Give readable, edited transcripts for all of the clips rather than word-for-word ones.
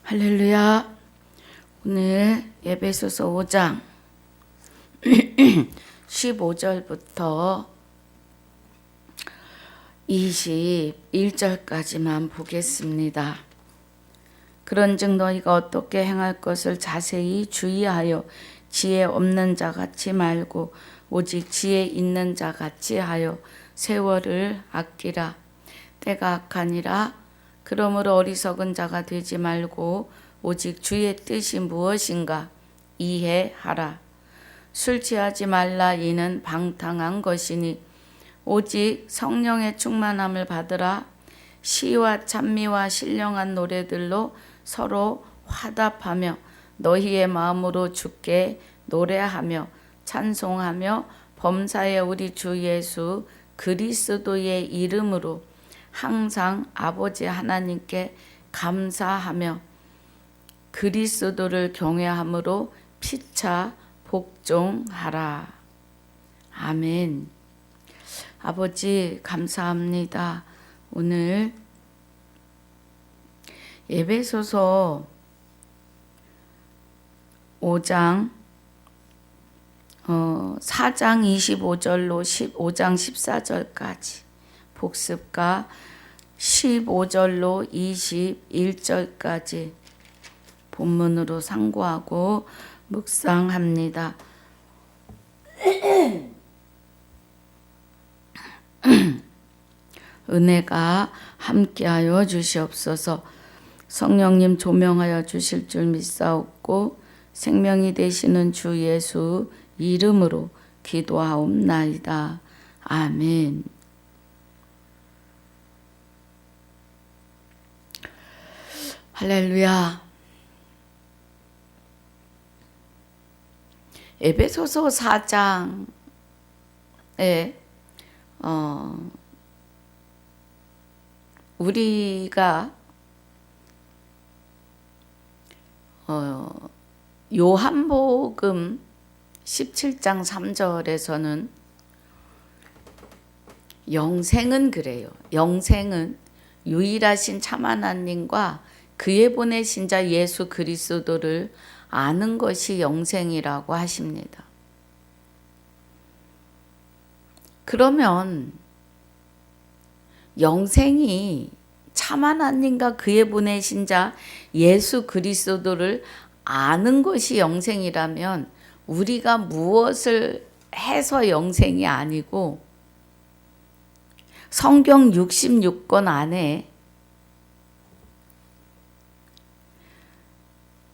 할렐루야. 오늘 에베소서 5장 15절부터 21절까지만 보겠습니다. 그런즉 너희가 어떻게 행할 것을 자세히 주의하여 지혜 없는 자 같이 말고 오직 지혜 있는 자 같이 하여 세월을 아끼라. 때가 악하니라. 그러므로 어리석은 자가 되지 말고 오직 주의 뜻이 무엇인가 이해하라. 술 취하지 말라. 이는 방탕한 것이니 오직 성령의 충만함을 받으라. 시와 찬미와 신령한 노래들로 서로 화답하며 너희의 마음으로 주께 노래하며 찬송하며 범사에 우리 주 예수 그리스도의 이름으로 항상 아버지 하나님께 감사하며 그리스도를 경외함으로 피차 복종하라. 아멘. 아버지 감사합니다. 오늘 에베소서 5장 4장 25절로 5장 14절까지 복습과 15절로 21절까지 본문으로 상고하고 묵상합니다. 은혜가 함께하여 주시옵소서. 성령님 조명하여 주실 줄 믿사옵고 생명이 되시는 주 예수 이름으로 기도하옵나이다. 아멘. 할렐루야. 에베소서 4장에 우리가 요한복음 17장 3절에서는 영생은 그래요. 영생은 유일하신 참 하나님과 그의 보내신 자 예수 그리스도를 아는 것이 영생이라고 하십니다. 그러면 영생이 참 하나님과 그의 보내신 자 예수 그리스도를 아는 것이 영생이라면 우리가 무엇을 해서 영생이 아니고 성경 66권 안에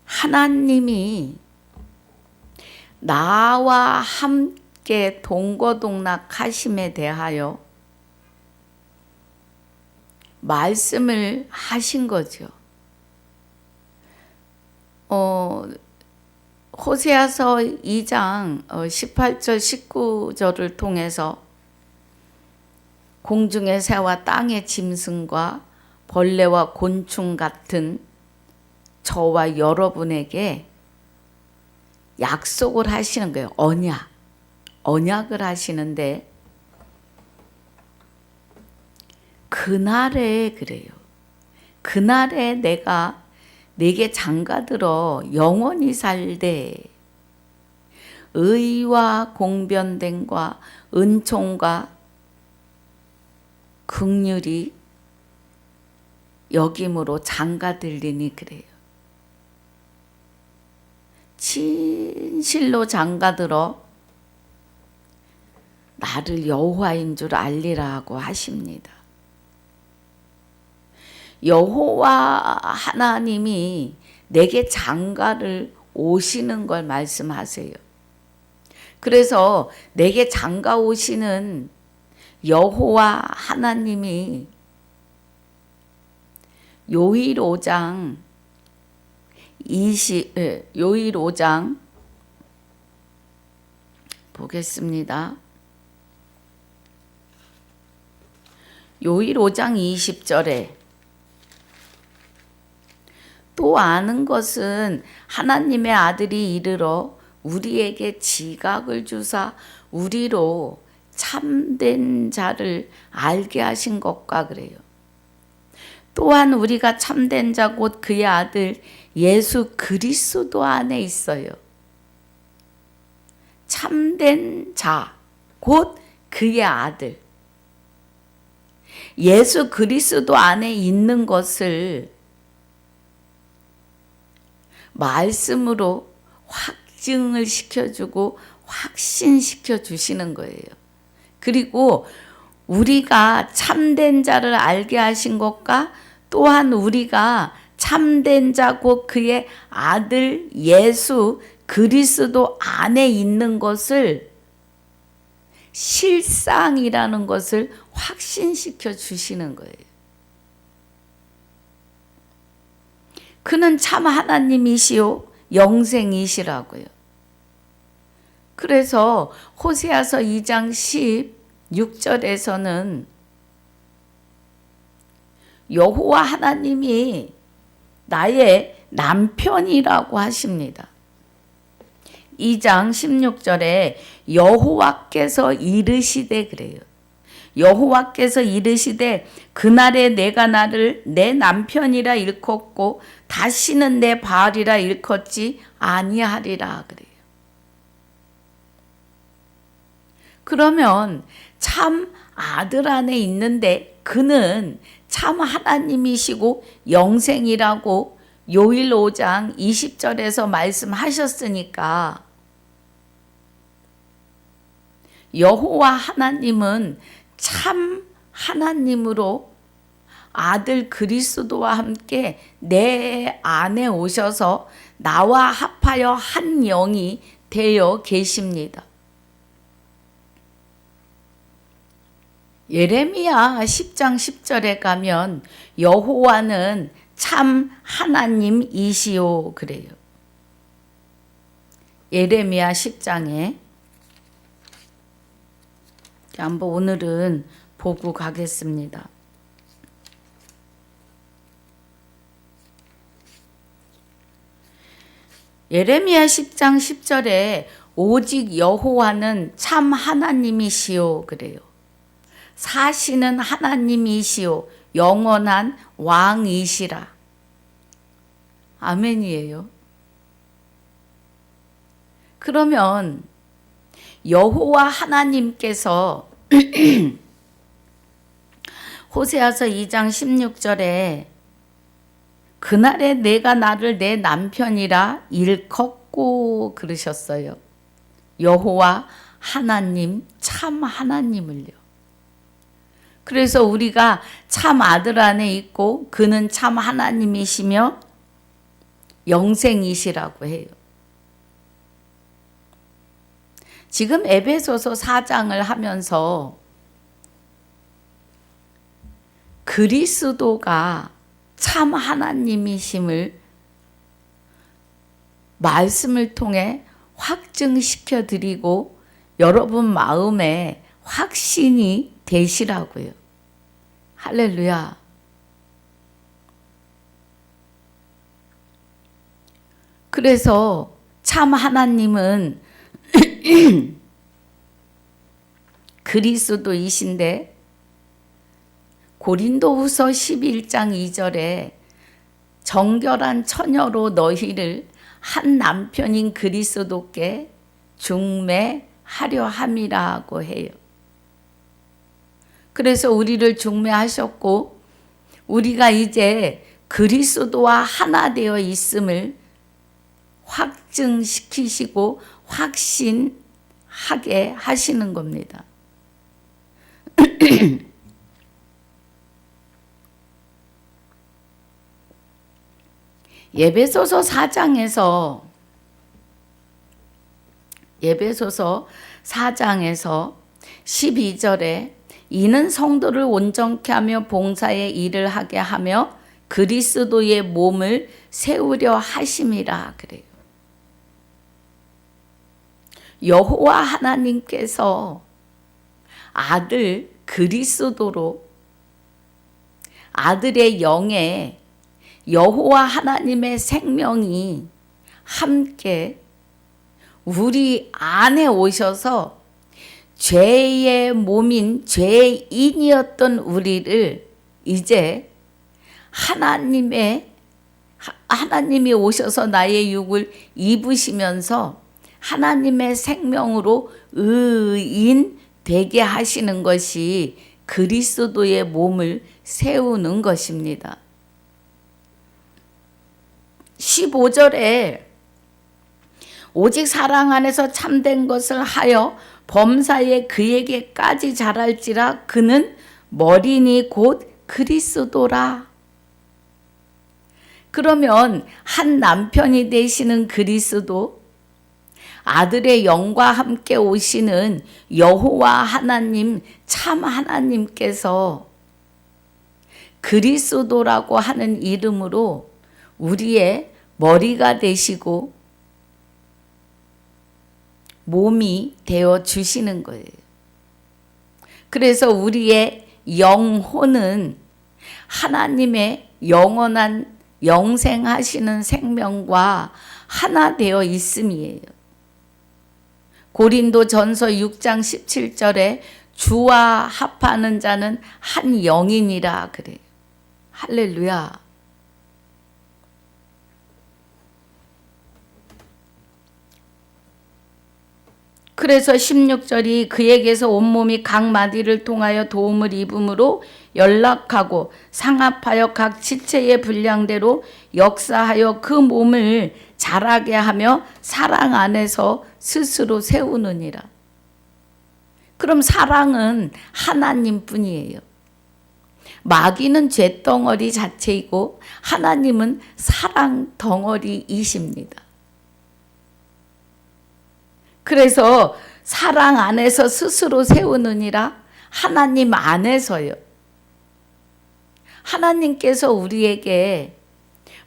하나님이 나와 함께 동거동락하심에 대하여 말씀을 하신 거죠. 호세아서 2장 18절 19절을 통해서 공중의 새와 땅의 짐승과 벌레와 곤충 같은 저와 여러분에게 약속을 하시는 거예요. 언약을 하시는데 그날에 그래요. 그날에 내가 내게 장가들어 영원히 살되 의와 공변됨과 은총과 긍휼이 여김으로 장가들리니 그래요. 진실로 장가들어 나를 여호와인 줄 알리라고 하십니다. 여호와 하나님이 내게 장가를 오시는 걸 말씀하세요. 그래서 내게 장가 오시는 여호와 하나님이 요일 5장 보겠습니다. 요일 5장 20절에 또 아는 것은 하나님의 아들이 이르러 우리에게 지각을 주사 우리로 참된 자를 알게 하신 것과 그래요. 또한 우리가 참된 자 곧 그의 아들 예수 그리스도 안에 있어요. 참된 자 곧 그의 아들 예수 그리스도 안에 있는 것을 말씀으로 확증을 시켜주고 확신시켜 주시는 거예요. 그리고 우리가 참된 자를 알게 하신 것과 또한 우리가 참된 자고 그의 아들 예수 그리스도 안에 있는 것을 실상이라는 것을 확신시켜 주시는 거예요. 그는 참 하나님이시요 영생이시라고요. 그래서 호세아서 2장 16절에서는 여호와 하나님이 나의 남편이라고 하십니다. 2장 16절에 여호와께서 이르시되 그래요. 여호와께서 이르시되 그날에 내가 나를 내 남편이라 일컫고 다시는 내 바알이라 일컫지 아니하리라 그래요. 그러면 참 아들 안에 있는데 그는 참 하나님이시고 영생이라고 요일 5장 20절에서 말씀하셨으니까 여호와 하나님은 참 하나님으로 아들 그리스도와 함께 내 안에 오셔서 나와 합하여 한 영이 되어 계십니다. 예레미야 10장 10절에 가면 여호와는 참 하나님이시오 그래요. 예레미야 10장에 한번 오늘은 보고 가겠습니다. 예레미야 10장 10절에 오직 여호와는 참 하나님이시오 그래요. 사시는 하나님이시오 영원한 왕이시라. 아멘이에요. 그러면 여호와 하나님께서 호세아서 2장 16절에 그날에 내가 나를 내 남편이라 일컫고 그러셨어요. 여호와 하나님 참 하나님을요. 그래서 우리가 참 아들 안에 있고 그는 참 하나님이시며 영생이시라고 해요. 지금 에베소서 4장을 하면서 그리스도가 참 하나님이심을 말씀을 통해 확증시켜 드리고 여러분 마음에 확신이 되시라고요. 할렐루야. 그래서 참 하나님은 그리스도이신데 고린도후서 11장 2절에 정결한 처녀로 너희를 한 남편인 그리스도께 중매하려 함이라고 해요. 그래서 우리를 중매하셨고 우리가 이제 그리스도와 하나 되어 있음을 확증시키시고 확신하게 하시는 겁니다. 예배소서 4장에서 12절에 이는 성도를 온전케 하며 봉사의 일을 하게 하며 그리스도의 몸을 세우려 하심이라 그래요. 여호와 하나님께서 아들 그리스도로 아들의 영에 여호와 하나님의 생명이 함께 우리 안에 오셔서 죄의 몸인 죄인이었던 우리를 이제 하나님이 오셔서 나의 육을 입으시면서 하나님의 생명으로 의인 되게 하시는 것이 그리스도의 몸을 세우는 것입니다. 15절에 오직 사랑 안에서 참된 것을 하여 범사에 그에게까지 자랄지라 그는 머리니 곧 그리스도라. 그러면 한 남편이 되시는 그리스도, 아들의 영과 함께 오시는 여호와 하나님, 참 하나님께서 그리스도라고 하는 이름으로 우리의 머리가 되시고 몸이 되어 주시는 거예요. 그래서 우리의 영혼은 하나님의 영원한 영생하시는 생명과 하나 되어 있음이에요. 고린도전서 6장 17절에 주와 합하는 자는 한 영이니라 그래요. 할렐루야. 그래서 16절이 그에게서 온몸이 각 마디를 통하여 도움을 입음으로 연락하고 상합하여 각 지체의 분량대로 역사하여 그 몸을 자라게 하며 사랑 안에서 스스로 세우느니라. 그럼 사랑은 하나님뿐이에요. 마귀는 죄덩어리 자체이고 하나님은 사랑 덩어리이십니다. 그래서 사랑 안에서 스스로 세우느니라. 하나님 안에서요. 하나님께서 우리에게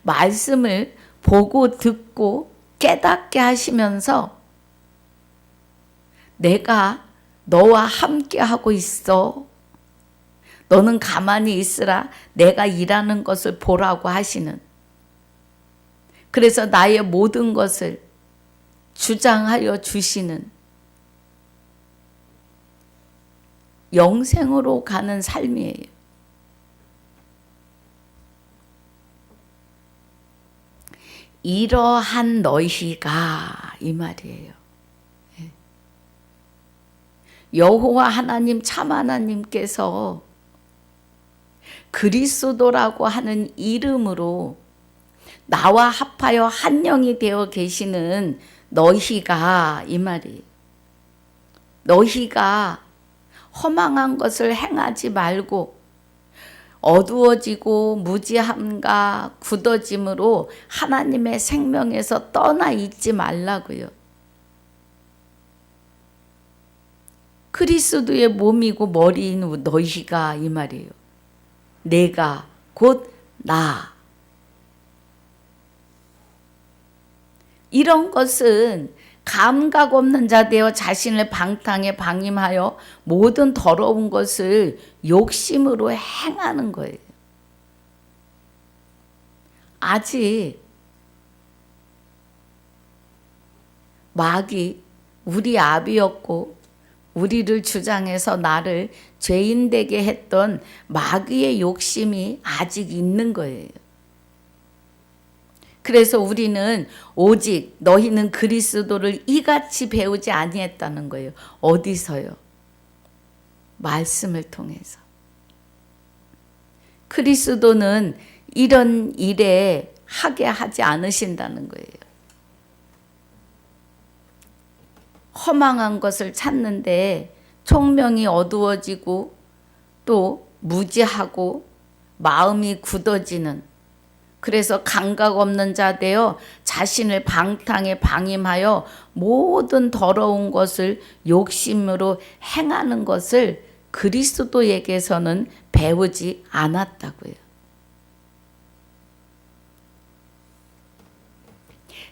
말씀을 보고 듣고 깨닫게 하시면서 내가 너와 함께 하고 있어. 너는 가만히 있으라. 내가 일하는 것을 보라고 하시는. 그래서 나의 모든 것을 주장하여 주시는 영생으로 가는 삶이에요. 이러한 너희가 이 말이에요. 여호와 하나님 참 하나님께서 그리스도라고 하는 이름으로 나와 합하여 한 영이 되어 계시는 너희가 이 말이에요. 너희가 허망한 것을 행하지 말고 어두워지고 무지함과 굳어짐으로 하나님의 생명에서 떠나 있지 말라고요. 그리스도의 몸이고 머리인 너희가 이 말이에요. 내가 곧 나. 이런 것은 감각 없는 자 되어 자신을 방탕에 방임하여 모든 더러운 것을 욕심으로 행하는 거예요. 아직 마귀 우리 아비였고 우리를 주장해서 나를 죄인 되게 했던 마귀의 욕심이 아직 있는 거예요. 그래서 우리는 오직 너희는 그리스도를 이같이 배우지 아니했다는 거예요. 어디서요? 말씀을 통해서. 그리스도는 이런 일에 하게 하지 않으신다는 거예요. 허망한 것을 찾는데 총명이 어두워지고 또 무지하고 마음이 굳어지는, 그래서 감각 없는 자 되어 자신을 방탕에 방임하여 모든 더러운 것을 욕심으로 행하는 것을 그리스도에게서는 배우지 않았다고요.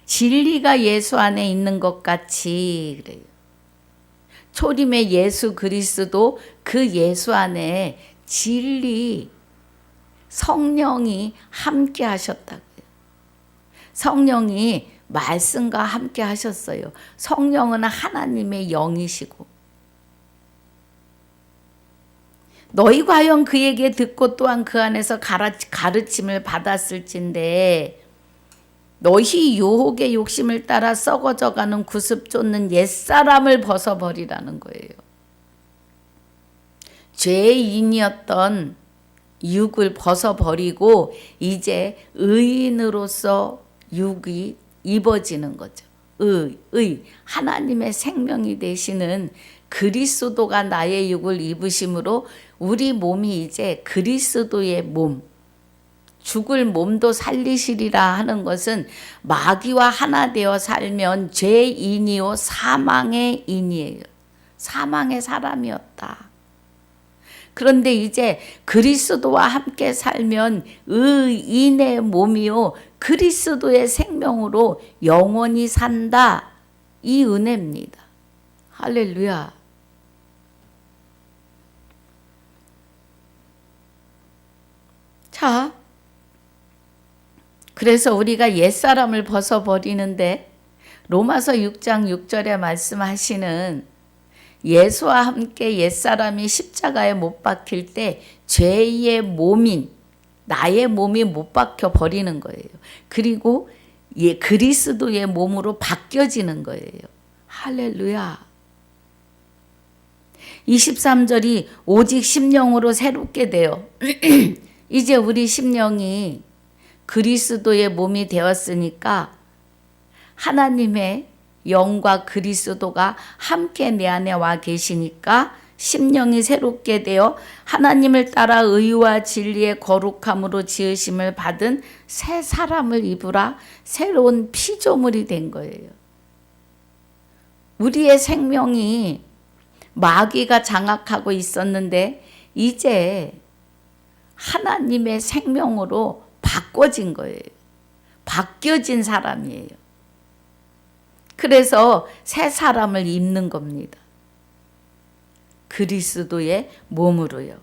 진리가 예수 안에 있는 것 같이 그래요. 초림의 예수 그리스도 그 예수 안에 진리 성령이 함께 하셨다고요. 성령이 말씀과 함께 하셨어요. 성령은 하나님의 영이시고 너희 과연 그에게 듣고 또한 그 안에서 가르침을 받았을진데 너희 유혹의 욕심을 따라 썩어져가는 구습 쫓는 옛사람을 벗어버리라는 거예요. 죄인이었던 육을 벗어버리고 이제 의인으로서 육이 입어지는 거죠. 하나님의 생명이 되시는 그리스도가 나의 육을 입으심으로 우리 몸이 이제 그리스도의 몸, 죽을 몸도 살리시리라 하는 것은 마귀와 하나 되어 살면 죄인이요 사망의 인이에요. 사망의 사람이었다. 그런데 이제 그리스도와 함께 살면 의인의 몸이요 그리스도의 생명으로 영원히 산다. 이 은혜입니다. 할렐루야. 자, 그래서 우리가 옛사람을 벗어버리는데 로마서 6장 6절에 말씀하시는 예수와 함께 옛사람이 십자가에 못 박힐 때 죄의 몸인 나의 몸이 못 박혀 버리는 거예요. 그리고 그리스도의 몸으로 바뀌어지는 거예요. 할렐루야. 23절이 오직 심령으로 새롭게 되어 이제 우리 심령이 그리스도의 몸이 되었으니까 하나님의 영과 그리스도가 함께 내 안에 와 계시니까 심령이 새롭게 되어 하나님을 따라 의와 진리의 거룩함으로 지으심을 받은 새 사람을 입으라. 새로운 피조물이 된 거예요. 우리의 생명이 마귀가 장악하고 있었는데 이제 하나님의 생명으로 바꿔진 거예요. 바뀌어진 사람이에요. 그래서 새 사람을 입는 겁니다. 그리스도의 몸으로요.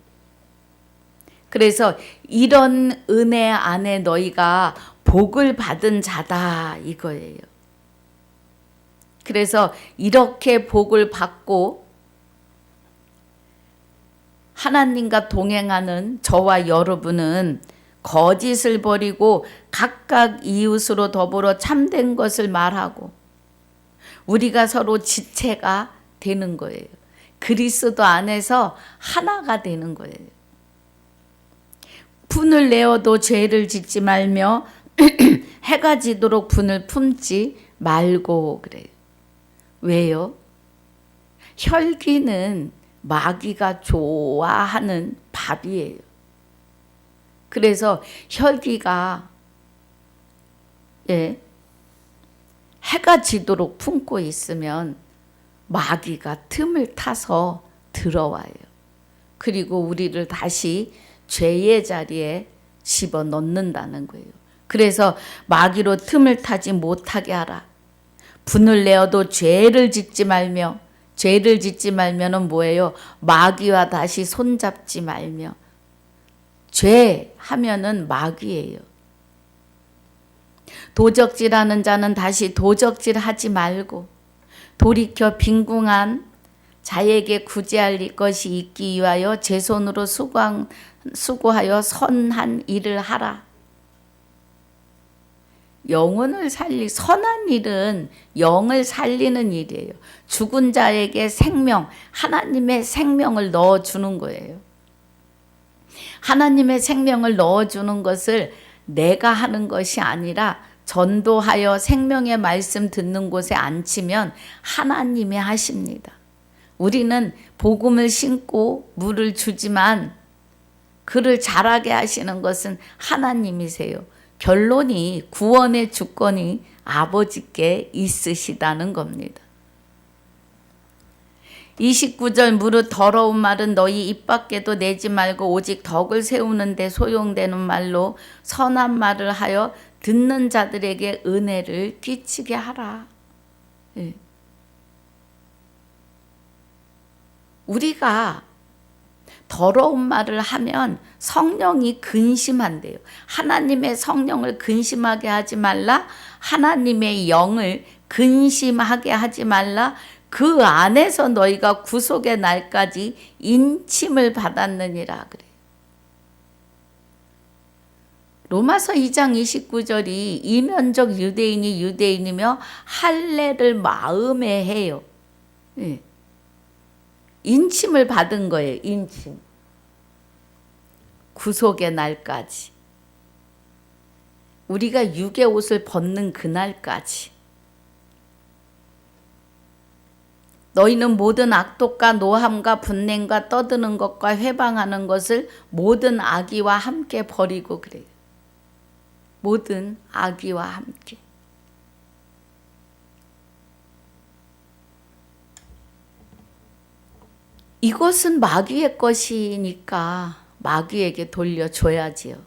그래서 이런 은혜 안에 너희가 복을 받은 자다 이거예요. 그래서 이렇게 복을 받고 하나님과 동행하는 저와 여러분은 거짓을 버리고 각각 이웃으로 더불어 참된 것을 말하고 우리가 서로 지체가 되는 거예요. 그리스도 안에서 하나가 되는 거예요. 분을 내어도 죄를 짓지 말며 해가 지도록 분을 품지 말고 그래요. 왜요? 혈기는 마귀가 좋아하는 밥이에요. 그래서 혈기가 해가 지도록 품고 있으면 마귀가 틈을 타서 들어와요. 그리고 우리를 다시 죄의 자리에 집어넣는다는 거예요. 그래서 마귀로 틈을 타지 못하게 하라. 분을 내어도 죄를 짓지 말며, 죄를 짓지 말면은 뭐예요? 마귀와 다시 손잡지 말며. 죄 하면은 마귀예요. 도적질하는 자는 다시 도적질하지 말고 돌이켜 빈궁한 자에게 구제할 것이 있기 위하여 제 손으로 수고하여 선한 일을 하라. 영혼을 선한 일은 영을 살리는 일이에요. 죽은 자에게 생명, 하나님의 생명을 넣어주는 거예요. 하나님의 생명을 넣어주는 것을 내가 하는 것이 아니라 전도하여 생명의 말씀 듣는 곳에 앉히면 하나님이 하십니다. 우리는 복음을 심고 물을 주지만 그를 자라게 하시는 것은 하나님이세요. 결론이 구원의 주권이 아버지께 있으시다는 겁니다. 29절 무릇 더러운 말은 너희 입 밖에도 내지 말고 오직 덕을 세우는 데 소용되는 말로 선한 말을 하여 듣는 자들에게 은혜를 끼치게 하라. 우리가 더러운 말을 하면 성령이 근심한대요. 하나님의 성령을 근심하게 하지 말라. 하나님의 영을 근심하게 하지 말라. 그 안에서 너희가 구속의 날까지 인침을 받았느니라 그래. 로마서 2장 29절이 이면적 유대인이 유대인이며 할례를 마음에 해요. 예. 인침을 받은 거예요. 인침. 구속의 날까지. 우리가 육의 옷을 벗는 그날까지. 너희는 모든 악독과 노함과 분냄과 떠드는 것과 회방하는 것을 모든 악의와 함께 버리고 그래요. 모든 악의와 함께. 이것은 마귀의 것이니까 마귀에게 돌려줘야지요.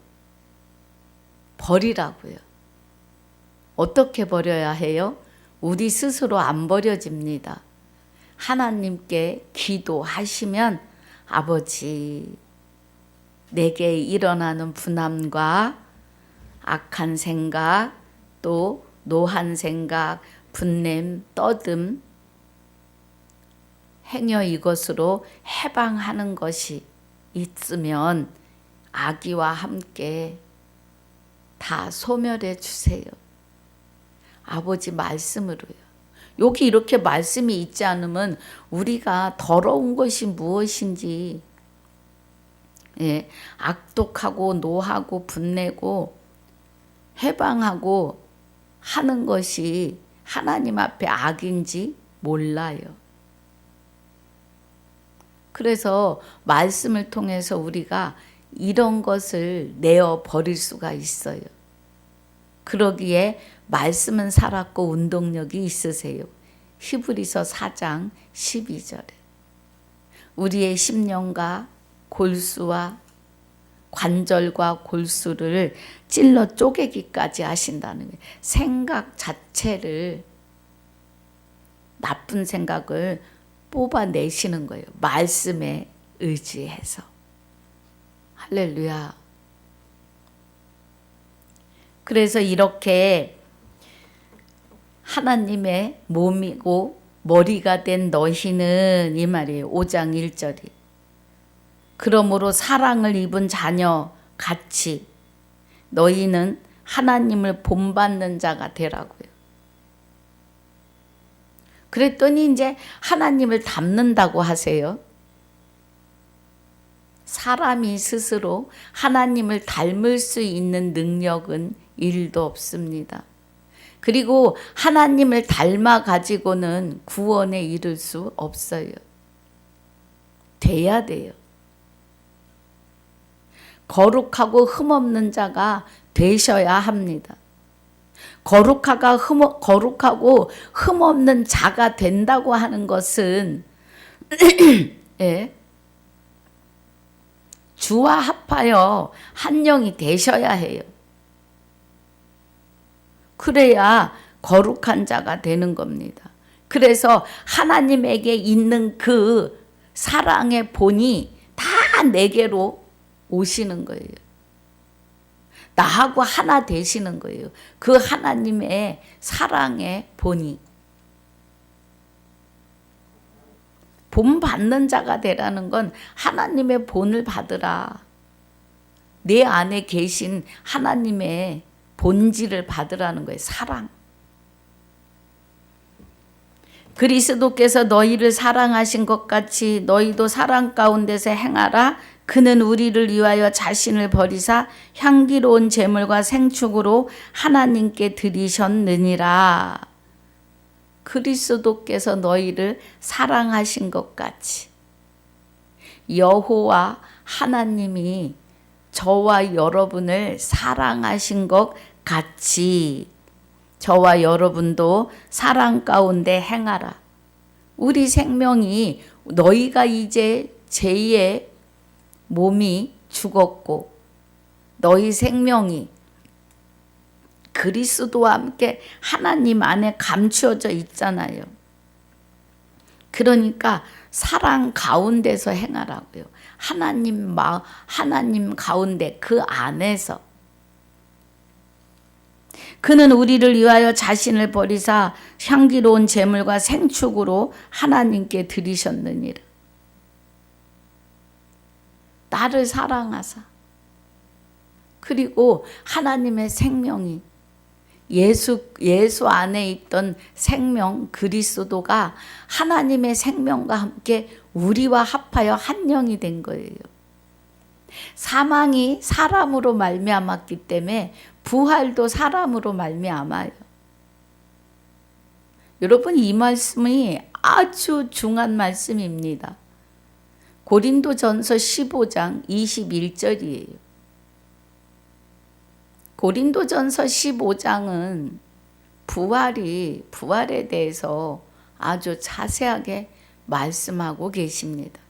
버리라고요. 어떻게 버려야 해요? 우리 스스로 안 버려집니다. 하나님께 기도하시면 아버지, 내게 일어나는 분함과 악한 생각, 또 노한 생각, 분냄, 떠듦, 행여 이것으로 해방하는 것이 있으면 악의와 함께 다 소멸해 주세요. 아버지 말씀으로요. 여기 이렇게 말씀이 있지 않으면 우리가 더러운 것이 무엇인지, 예, 악독하고 노하고 분내고 해방하고 하는 것이 하나님 앞에 악인지 몰라요. 그래서 말씀을 통해서 우리가 이런 것을 내어 버릴 수가 있어요. 그러기에 말씀은 살았고 운동력이 있으세요. 히브리서 4장 12절에 우리의 심령과 골수와 관절과 골수를 찔러 쪼개기까지 하신다는 거예요. 생각 자체를, 나쁜 생각을 뽑아내시는 거예요. 말씀에 의지해서. 할렐루야. 그래서 이렇게 하나님의 몸이고 머리가 된 너희는, 이 말이에요. 5장 1절이. 그러므로 사랑을 입은 자녀 같이 너희는 하나님을 본받는 자가 되라고요. 그랬더니 이제 하나님을 닮는다고 하세요. 사람이 스스로 하나님을 닮을 수 있는 능력은 일도 없습니다. 그리고 하나님을 닮아 가지고는 구원에 이를 수 없어요. 돼야 돼요. 거룩하고 흠없는 자가 되셔야 합니다. 거룩하고 흠없는 자가 된다고 하는 것은 예, 주와 합하여 한 영이 되셔야 해요. 그래야 거룩한 자가 되는 겁니다. 그래서 하나님에게 있는 그 사랑의 본이 다 내게로 오시는 거예요. 나하고 하나 되시는 거예요. 그 하나님의 사랑의 본이. 본 받는 자가 되라는 건 하나님의 본을 받으라. 내 안에 계신 하나님의 본질을 받으라는 거예요. 사랑. 그리스도께서 너희를 사랑하신 것 같이 너희도 사랑 가운데서 행하라. 그는 우리를 위하여 자신을 버리사 향기로운 제물과 생축으로 하나님께 드리셨느니라. 그리스도께서 너희를 사랑하신 것 같이 여호와 하나님이 저와 여러분을 사랑하신 것 같이 저와 여러분도 사랑 가운데 행하라. 우리 생명이, 너희가 이제 제2의 몸이 죽었고 너희 생명이 그리스도와 함께 하나님 안에 감추어져 있잖아요. 그러니까 사랑 가운데서 행하라고요. 하나님 가운데, 그 안에서. 그는 우리를 위하여 자신을 버리사 향기로운 제물과 생축으로 하나님께 드리셨느니라. 나를 사랑하사 그리고 하나님의 생명이 예수 안에 있던 생명 그리스도가 하나님의 생명과 함께 우리와 합하여 한 영이 된 거예요. 사망이 사람으로 말미암았기 때문에 부활도 사람으로 말미암아요. 여러분, 이 말씀이 아주 중요한 말씀입니다. 고린도전서 15장 21절이에요. 고린도전서 15장은 부활에 대해서 아주 자세하게 말씀하고 계십니다.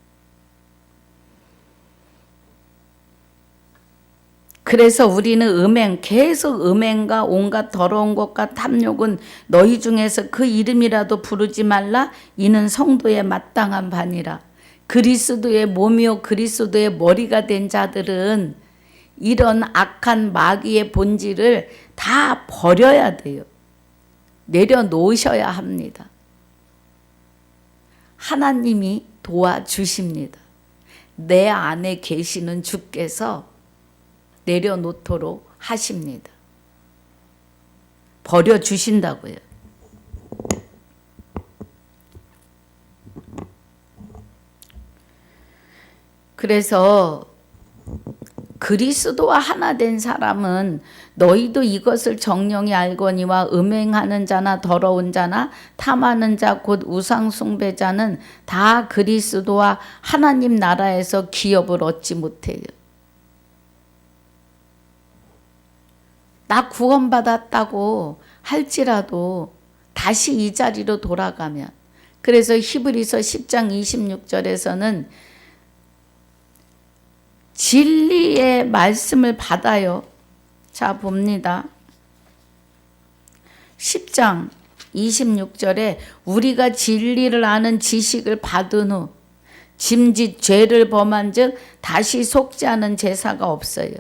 그래서 우리는 계속 음행과 온갖 더러운 것과 탐욕은 너희 중에서 그 이름이라도 부르지 말라. 이는 성도의 마땅한 바니라. 그리스도의 몸이요 그리스도의 머리가 된 자들은 이런 악한 마귀의 본질을 다 버려야 돼요. 내려놓으셔야 합니다. 하나님이 도와주십니다. 내 안에 계시는 주께서 내려놓도록 하십니다. 버려주신다고요. 그래서 그리스도와 하나 된 사람은 너희도 이것을 정령이 알거니와 음행하는 자나 더러운 자나 탐하는 자 곧 우상 숭배자는 다 그리스도와 하나님 나라에서 기업을 얻지 못해요. 나 구원받았다고 할지라도 다시 이 자리로 돌아가면, 그래서 히브리서 10장 26절에서는 진리의 말씀을 받아요. 자, 봅니다. 10장 26절에 우리가 진리를 아는 지식을 받은 후 짐짓 죄를 범한 즉 다시 속지 않은 제사가 없어요.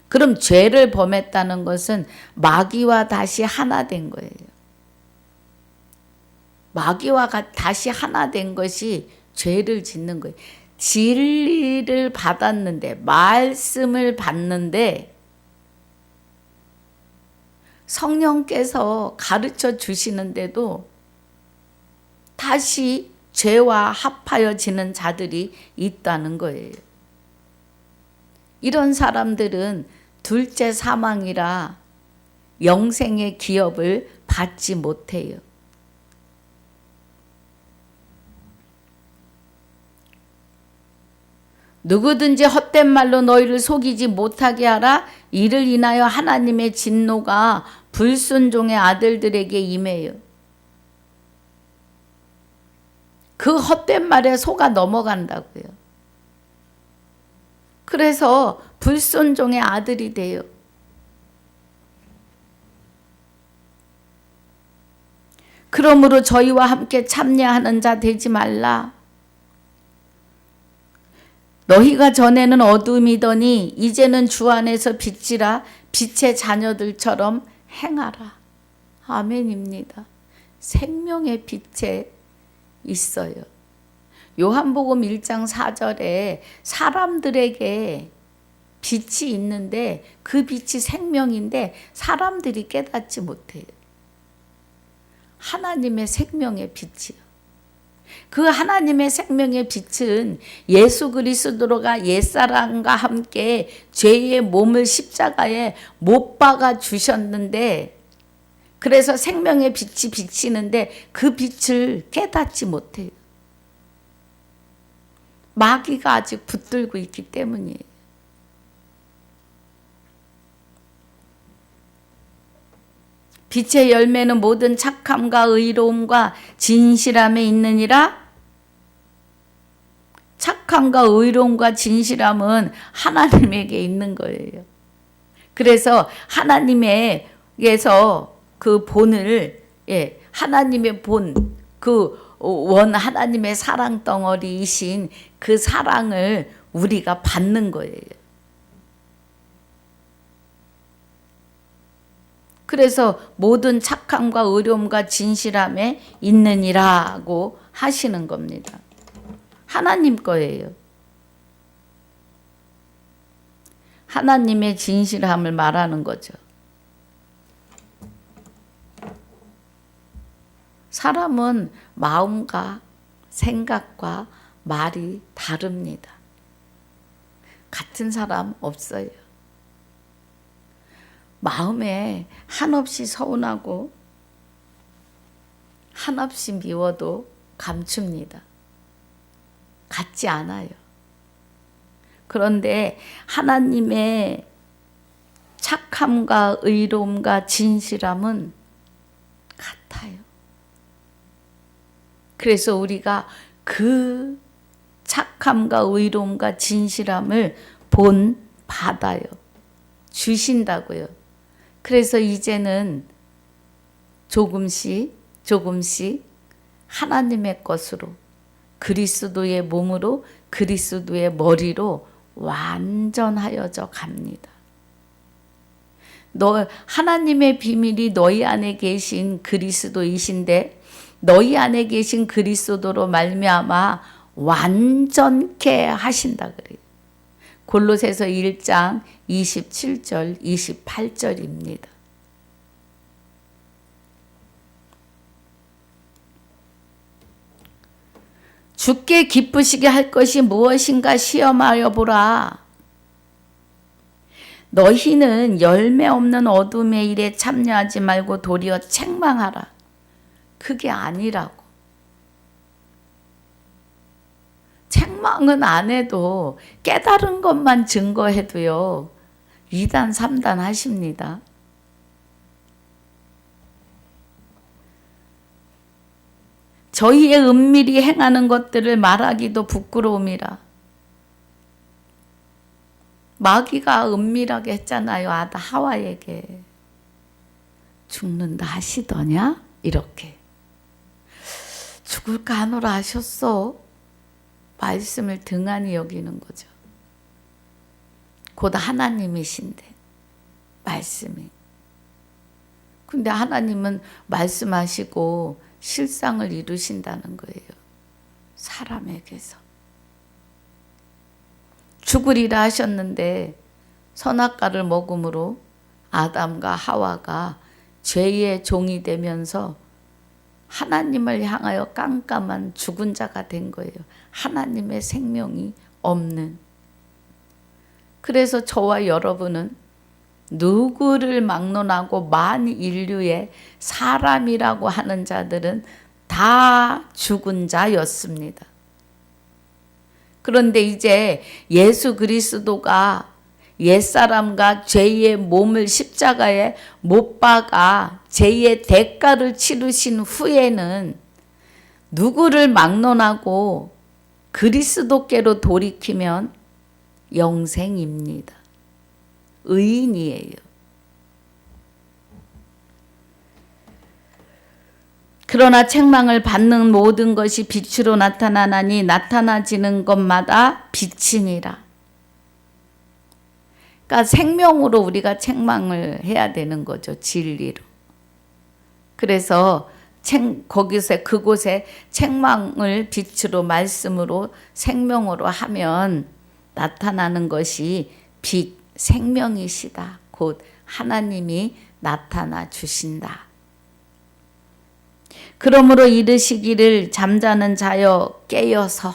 그럼 죄를 범했다는 것은 마귀와 다시 하나 된 거예요. 마귀와 다시 하나 된 것이 죄를 짓는 거예요. 진리를 받았는데, 말씀을 받는데 성령께서 가르쳐 주시는데도 다시 죄와 합하여지는 자들이 있다는 거예요. 이런 사람들은 둘째 사망이라 영생의 기업을 받지 못해요. 누구든지 헛된 말로 너희를 속이지 못하게 하라. 이를 인하여 하나님의 진노가 불순종의 아들들에게 임해요. 그 헛된 말에 속아 넘어간다고요. 그래서 불순종의 아들이 돼요. 그러므로 저희와 함께 참여하는 자 되지 말라. 너희가 전에는 어둠이더니 이제는 주 안에서 빛이라. 빛의 자녀들처럼 행하라. 아멘입니다. 생명의 빛에 있어요. 요한복음 1장 4절에 사람들에게 빛이 있는데 그 빛이 생명인데 사람들이 깨닫지 못해요. 하나님의 생명의 빛이요. 그 하나님의 생명의 빛은 예수 그리스도가 옛사람과 함께 죄의 몸을 십자가에 못 박아 주셨는데, 그래서 생명의 빛이 비치는데 그 빛을 깨닫지 못해요. 마귀가 아직 붙들고 있기 때문이에요. 빛의 열매는 모든 착함과 의로움과 진실함에 있느니라. 착함과 의로움과 진실함은 하나님에게 있는 거예요. 그래서 하나님에게서 그 본을, 하나님의 본, 그 원 하나님의 사랑 덩어리이신 그 사랑을 우리가 받는 거예요. 그래서 모든 착함과 의로움과 진실함에 있느니라고 하시는 겁니다. 하나님 거예요. 하나님의 진실함을 말하는 거죠. 사람은 마음과 생각과 말이 다릅니다. 같은 사람 없어요. 마음에 한없이 서운하고 한없이 미워도 감춥니다. 같지 않아요. 그런데 하나님의 착함과 의로움과 진실함은 같아요. 그래서 우리가 그 착함과 의로움과 진실함을 받아요. 주신다고요. 그래서 이제는 조금씩 하나님의 것으로 그리스도의 몸으로 그리스도의 머리로 완전하여져 갑니다. 하나님의 비밀이 너희 안에 계신 그리스도이신데 너희 안에 계신 그리스도로 말미암아 완전케 하신다 그래요. 골로새서 1장 27절 28절입니다. 주께 기쁘시게 할 것이 무엇인가 시험하여 보라. 너희는 열매 없는 어둠의 일에 참여하지 말고 도리어 책망하라. 그게 아니라고. 책망은 안 해도 깨달은 것만 증거해도요. 2단 3단 하십니다. 저희의 은밀히 행하는 것들을 말하기도 부끄러움이라. 마귀가 은밀하게 했잖아요. 아다 하와에게. 죽는다 하시더냐? 이렇게. 죽을까 하노라 하셨어. 말씀을 등한히 여기는 거죠. 곧 하나님이신데 말씀이. 근데 하나님은 말씀하시고 실상을 이루신다는 거예요. 사람에게서. 죽으리라 하셨는데 선악과를 먹음으로 아담과 하와가 죄의 종이 되면서 하나님을 향하여 깜깜한 죽은 자가 된 거예요. 하나님의 생명이 없는. 그래서 저와 여러분은 누구를 막론하고 만 인류의 사람이라고 하는 자들은 다 죽은 자였습니다. 그런데 이제 예수 그리스도가 옛사람과 죄의 몸을 십자가에 못 박아 죄의 대가를 치르신 후에는 누구를 막론하고 그리스도께로 돌이키면 영생입니다. 의인이에요. 그러나 책망을 받는 모든 것이 빛으로 나타나나니 나타나지는 것마다 빛이니라. 그러니까 생명으로 우리가 책망을 해야 되는 거죠. 진리로. 그래서 그곳에 책망을 빛으로 말씀으로 생명으로 하면 나타나는 것이 빛, 생명이시다. 곧 하나님이 나타나 주신다. 그러므로 이르시기를 잠자는 자여 깨어서.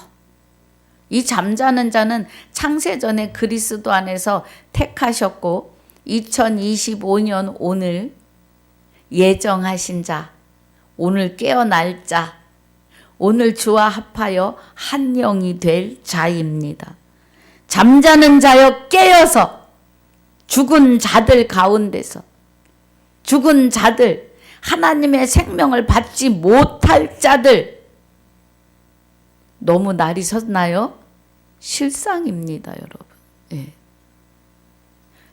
이 잠자는 자는 창세전에 그리스도 안에서 택하셨고 2025년 오늘 예정하신 자, 오늘 깨어날 자, 오늘 주와 합하여 한 영이 될 자입니다. 잠자는 자여 깨어서 죽은 자들 가운데서 죽은 자들, 하나님의 생명을 받지 못할 자들, 너무 날이 섰나요? 실상입니다, 여러분. 예.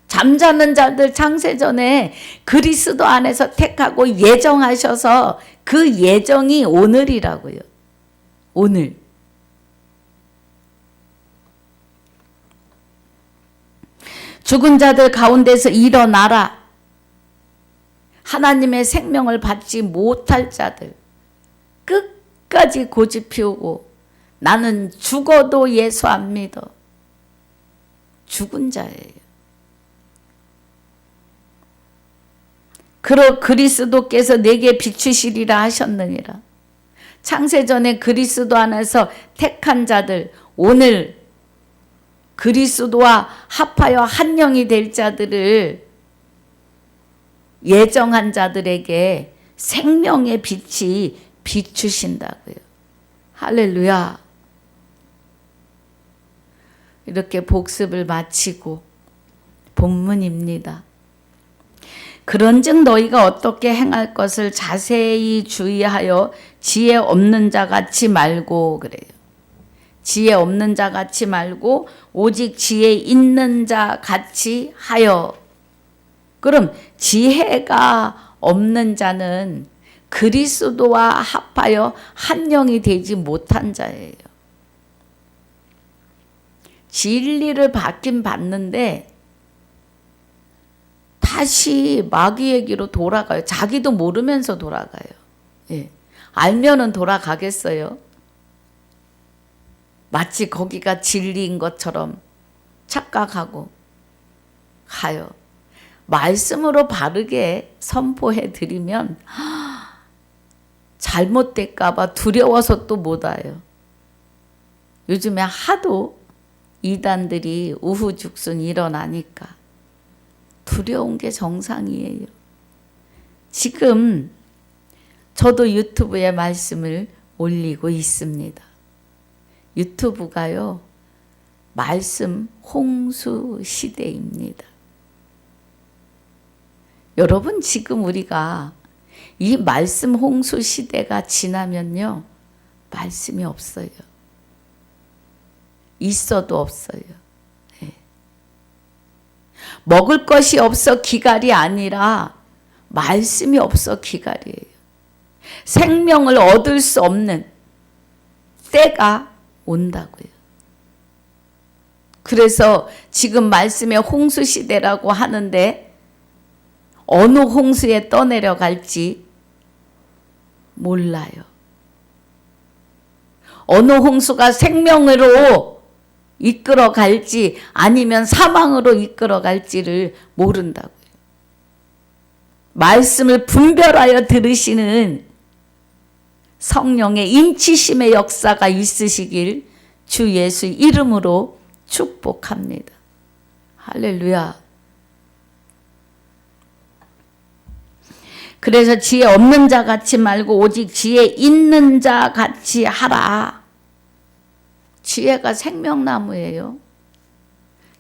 잠자는 자들 창세전에 그리스도 안에서 택하고 예정하셔서 그 예정이 오늘이라고요. 오늘. 죽은 자들 가운데서 일어나라. 하나님의 생명을 받지 못할 자들 끝까지 고집 피우고 나는 죽어도 예수 안 믿어. 죽은 자예요. 그리스도께서 내게 비추시리라 하셨느니라. 창세전에 그리스도 안에서 택한 자들, 오늘 그리스도와 합하여 한 영이 될 자들을 예정한 자들에게 생명의 빛이 비추신다고요. 할렐루야. 이렇게 복습을 마치고 본문입니다. 그런즉 너희가 어떻게 행할 것을 자세히 주의하여 지혜 없는 자 같이 말고, 그래요. 지혜 없는 자 같이 말고 오직 지혜 있는 자 같이 하여. 그럼 지혜가 없는 자는 그리스도와 합하여 한 영이 되지 못한 자예요. 진리를 받긴 받는데 다시 마귀에게로 돌아가요. 자기도 모르면서 돌아가요. 예. 알면은 돌아가겠어요. 마치 거기가 진리인 것처럼 착각하고 가요. 말씀으로 바르게 선포해 드리면 잘못될까 봐 두려워서 또 못 와요. 요즘에 하도 이단들이 우후죽순 일어나니까 두려운 게 정상이에요. 지금 저도 유튜브에 말씀을 올리고 있습니다. 유튜브가요, 말씀 홍수 시대입니다. 여러분, 지금 우리가 이 말씀 홍수 시대가 지나면요, 말씀이 없어요. 있어도 없어요. 네. 먹을 것이 없어 기갈이 아니라 말씀이 없어 기갈이에요. 생명을 얻을 수 없는 때가 온다고요. 그래서 지금 말씀의 홍수 시대라고 하는데 어느 홍수에 떠내려갈지 몰라요. 어느 홍수가 생명으로 이끌어 갈지 아니면 사망으로 이끌어 갈지를 모른다고요. 말씀을 분별하여 들으시는 성령의 인치심의 역사가 있으시길 주 예수 이름으로 축복합니다. 할렐루야. 그래서 지혜 없는 자 같이 말고 오직 지혜 있는 자 같이 하라. 지혜가 생명나무예요.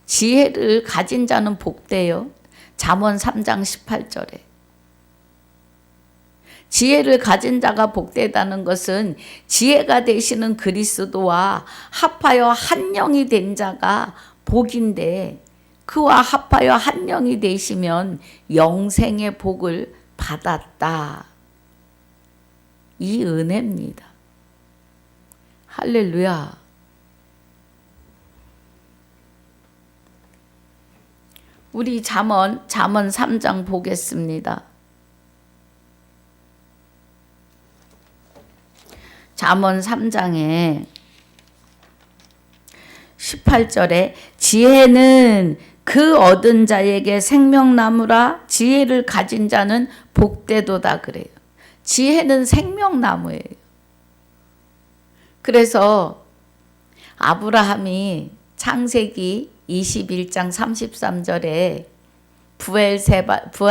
지혜를 가진 자는 복되요. 잠언 3장 18절에. 지혜를 가진 자가 복되다는 것은 지혜가 되시는 그리스도와 합하여 한 영이 된 자가 복인데, 그와 합하여 한 영이 되시면 영생의 복을 받았다. 이 은혜입니다. 할렐루야. 우리 잠언 3장 보겠습니다. 잠언 3장에 18절에 지혜는 그 얻은 자에게 생명나무라 지혜를 가진 자는 복되도다 그래요. 지혜는 생명나무예요. 그래서 아브라함이 창세기 21장 33절에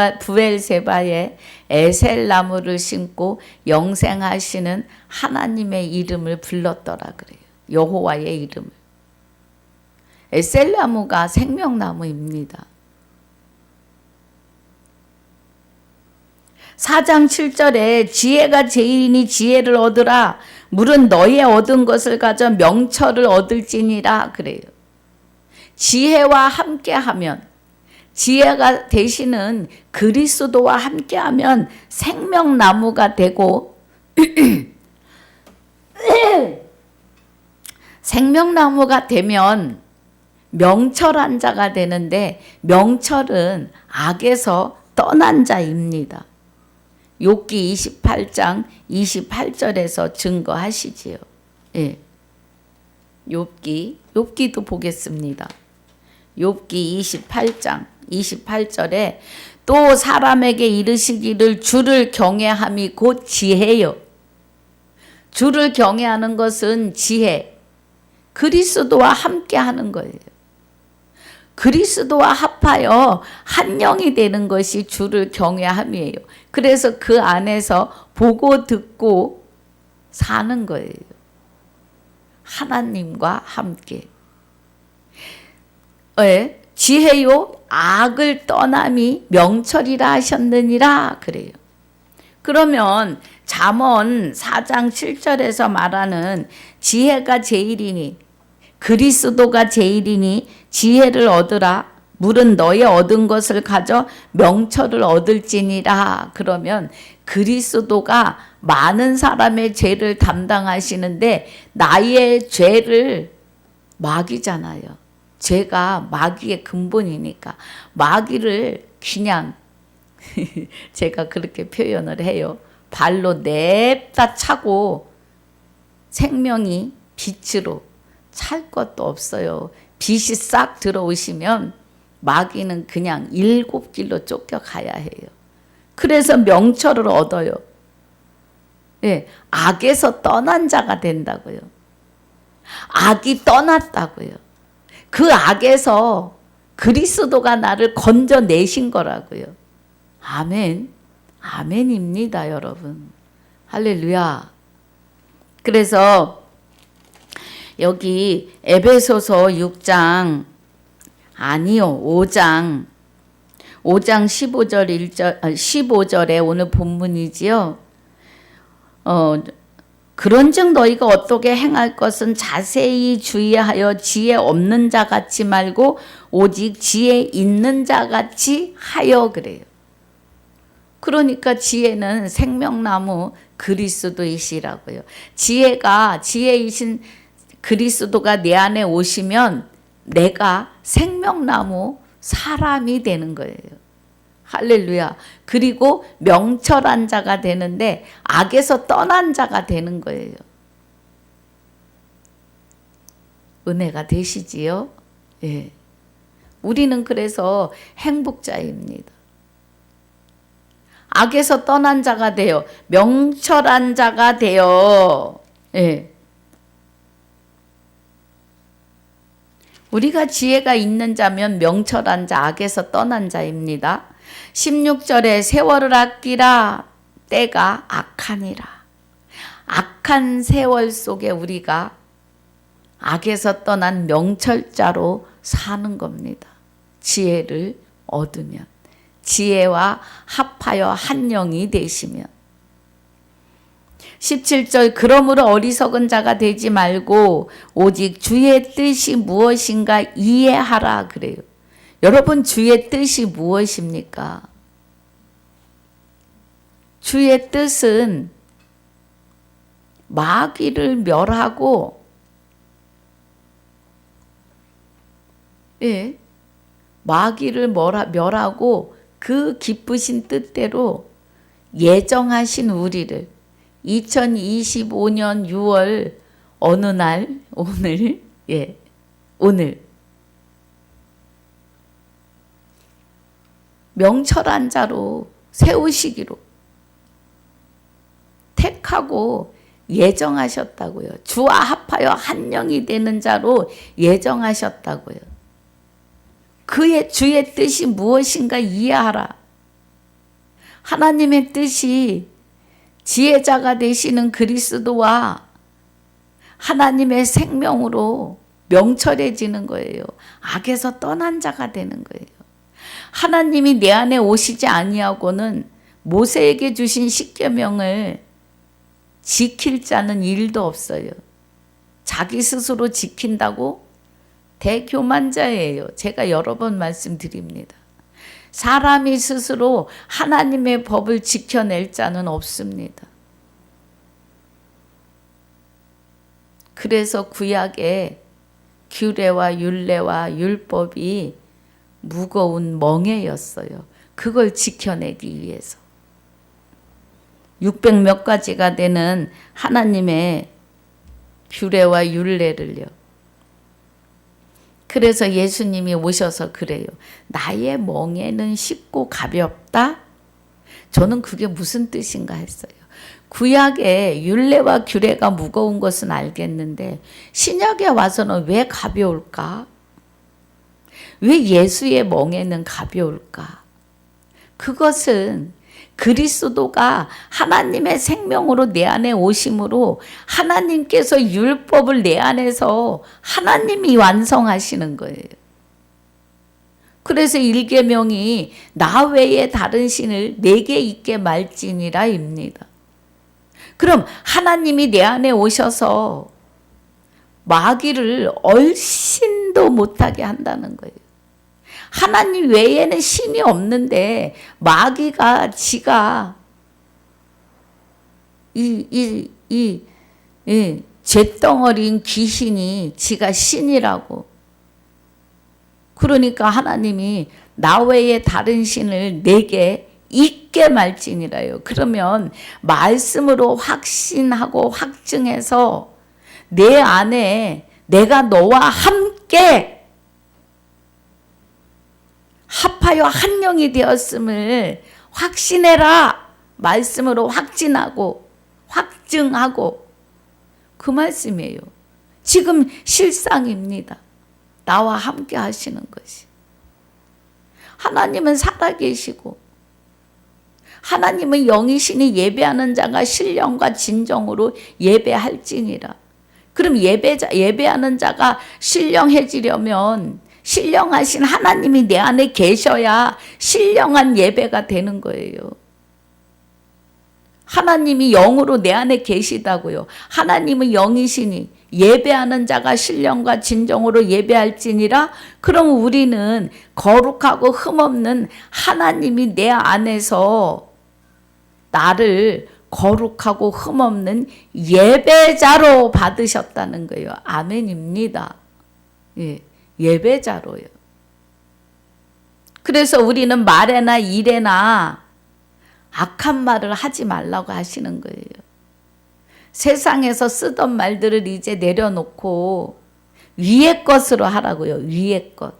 부엘세바에 에셀나무를 심고 영생하시는 하나님의 이름을 불렀더라 그래요. 여호와의 이름을. 에셀나무가 생명나무입니다. 4장 7절에 지혜가 제일이니 지혜를 얻으라. 물은 너의 얻은 것을 가져 명철을 얻을지니라 그래요. 지혜와 함께하면, 지혜가 되시는 그리스도와 함께하면 생명나무가 되고 생명나무가 되면 명철한 자가 되는데, 명철은 악에서 떠난 자입니다. 욥기 28장 28절에서 증거하시지요. 예. 욥기도 보겠습니다. 욥기 28장 28절에 또 사람에게 이르시기를 주를 경외함이 곧 지혜요. 주를 경외하는 것은 지혜. 그리스도와 함께 하는 거예요. 그리스도와 합하여 한 영이 되는 것이 주를 경외함이에요. 그래서 그 안에서 보고 듣고 사는 거예요. 하나님과 함께. 지혜요 악을 떠남이 명철이라 하셨느니라 그래요. 그러면 잠언 4장 7절에서 말하는 지혜가 제일이니 그리스도가 제일이니 지혜를 얻으라. 물은 너의 얻은 것을 가져 명철을 얻을지니라. 그러면 그리스도가 많은 사람의 죄를 담당하시는데 나의 죄를 마귀잖아요. 죄가 마귀의 근본이니까 마귀를 그냥 제가 그렇게 표현을 해요. 발로 냅다 차고 생명이 빛으로 찰 것도 없어요. 빛이 싹 들어오시면 마귀는 그냥 7길로 쫓겨가야 해요. 그래서 명철을 얻어요. 예, 악에서 떠난 자가 된다고요. 악이 떠났다고요. 그 악에서 그리스도가 나를 건져내신 거라고요. 아멘. 아멘입니다, 여러분. 할렐루야. 그래서 여기 에베소서 6장 아니요 5장 15절 15절에 오늘 본문이지요. 그런즉 너희가 어떻게 행할 것은 자세히 주의하여 지혜 없는 자 같이 말고 오직 지혜 있는 자 같이 하여 그래요. 그러니까 지혜는 생명나무 그리스도이시라고요. 지혜이신 그리스도가 내 안에 오시면 내가 생명나무 사람이 되는 거예요. 할렐루야. 그리고 명철한 자가 되는데 악에서 떠난 자가 되는 거예요. 은혜가 되시지요? 예. 우리는 그래서 행복자입니다. 악에서 떠난 자가 되어 명철한 자가 되어 예. 우리가 지혜가 있는 자면 명철한 자, 악에서 떠난 자입니다. 16절에 세월을 아끼라 때가 악하니라. 악한 세월 속에 우리가 악에서 떠난 명철자로 사는 겁니다. 지혜를 얻으면. 지혜와 합하여 한 영이 되시면. 17절 그러므로 어리석은 자가 되지 말고 오직 주의 뜻이 무엇인가 이해하라 그래요. 여러분 주의 뜻이 무엇입니까? 주의 뜻은 마귀를 멸하고 마귀를 멸하고 그 기쁘신 뜻대로 예정하신 우리를 2025년 6월 어느 날 오늘 명철한 자로 세우시기로 택하고 예정하셨다고요. 주와 합하여 한 영이 되는 자로 예정하셨다고요. 그의 주의 뜻이 무엇인가 이해하라. 하나님의 뜻이 지혜자가 되시는 그리스도와 하나님의 생명으로 명철해지는 거예요. 악에서 떠난 자가 되는 거예요. 하나님이 내 안에 오시지 아니하고는 모세에게 주신 십계명을 지킬 자는 일도 없어요. 자기 스스로 지킨다고 대교만자예요. 제가 여러 번 말씀드립니다. 사람이 스스로 하나님의 법을 지켜낼 자는 없습니다. 그래서 구약에 규례와 율례와 율법이 무거운 멍에였어요. 그걸 지켜내기 위해서. 600 몇 가지가 되는 하나님의 규례와 율례를요. 그래서 예수님이 오셔서 그래요. 나의 멍에는 쉽고 가볍다? 저는 그게 무슨 뜻인가 했어요. 구약의 율례와 규례가 무거운 것은 알겠는데 신약에 와서는 왜 가벼울까? 왜 예수의 멍에는 가벼울까? 그것은 그리스도가 하나님의 생명으로 내 안에 오심으로 하나님께서 율법을 내 안에서 하나님이 완성하시는 거예요. 그래서 1계명이 나 외에 다른 신을 내게 있게 말지니라 입니다. 그럼 하나님이 내 안에 오셔서 마귀를 얼씬도 못하게 한다는 거예요. 하나님 외에는 신이 없는데 마귀가 지가 이 잿덩어리인 귀신이 지가 신이라고. 그러니까 하나님이 나 외에 다른 신을 내게 있게 말지니라요. 그러면 말씀으로 확신하고 확증해서 내 안에 내가 너와 함께 합하여 한 영이 되었음을 확신해라. 말씀으로 확진하고 확증하고 그 말씀이에요. 지금 실상입니다. 나와 함께 하시는 것이. 하나님은 살아계시고 하나님은 영이시니 예배하는 자가 신령과 진정으로 예배할지니라. 그럼 예배하는 자가 신령해지려면 신령하신 하나님이 내 안에 계셔야 신령한 예배가 되는 거예요. 하나님이 영으로 내 안에 계시다고요. 하나님은 영이시니 예배하는 자가 신령과 진정으로 예배할지니라. 그럼 우리는 거룩하고 흠없는 하나님이 내 안에서 나를 거룩하고 흠없는 예배자로 받으셨다는 거예요. 아멘입니다. 예. 예배자로요. 그래서 우리는 말에나 일에나 악한 말을 하지 말라고 하시는 거예요. 세상에서 쓰던 말들을 이제 내려놓고 위의 것으로 하라고요. 위의 것.